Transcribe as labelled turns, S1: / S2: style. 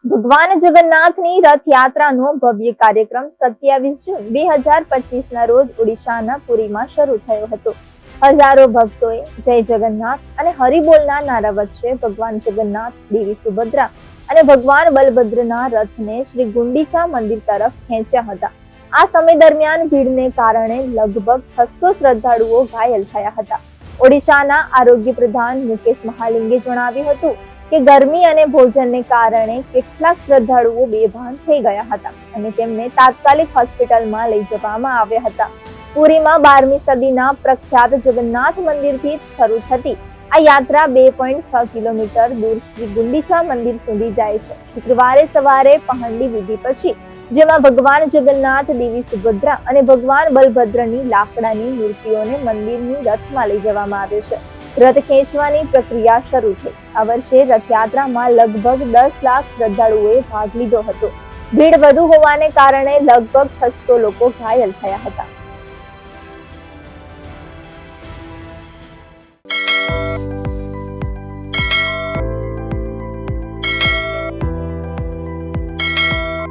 S1: ભગવાન જગન્નાથની રથયાત્રાનો ભવ્ય કાર્યક્રમ 27 જૂન 2025ના રોજ ઓડિશાના પુરીમાં શરૂ થયો હતો. હજારો ભક્તોએ જય જગન્નાથ અને હરિબોલના નારા વચ્ચે ભગવાન જગન્નાથ, દેવી સુભદ્રા અને ભગવાન બલભદ્રના રથને શ્રી ગુંડીચા મંદિર તરફ ખેંચ્યા હતા. આ સમય દરમિયાન ભીડને કારણે લગભગ 600 શ્રદ્ધાળુઓ ઘાયલ થયા હતા. ઓડિશાના આરોગ્ય પ્રધાન મુકેશ મહાલિંગે જણાવ્યું હતું કે ગરમી અને ભોજનને કારણે કેટલાક શ્રદ્ધાળુઓ બેભાન થઈ ગયા હતા અને તેમને તાત્કાલિક હોસ્પિટલમાં લઈ જવામાં આવ્યા હતા. પુરીમાં 12મી સદીના પ્રખ્યાત જગન્નાથ મંદિરથી શરૂ થતી આ યાત્રા 2.6 કિલોમીટર દૂર શ્રી ગુંડીચા મંદિર સુધી જાય છે. શુક્રવારે સવારે પહંડી વિધિ પછી, જેમાં ભગવાન જગન્નાથ, દેવી સુભદ્રા અને ભગવાન બલભદ્રની લાકડાની મૂર્તિઓને મંદિરની રથમાં લઈ જવામાં આવે છે. રથ ખેંચવાની પ્રક્રિયા શરૂ થઈ. આ વર્ષે રથયાત્રામાં લગભગ 10 લાખ શ્રદ્ધાળુઓએ ભાગ લીધો હતો. ભીડ વધુ હોવાને કારણે લગભગ 600 લોકો ઘાયલ થયા હતા.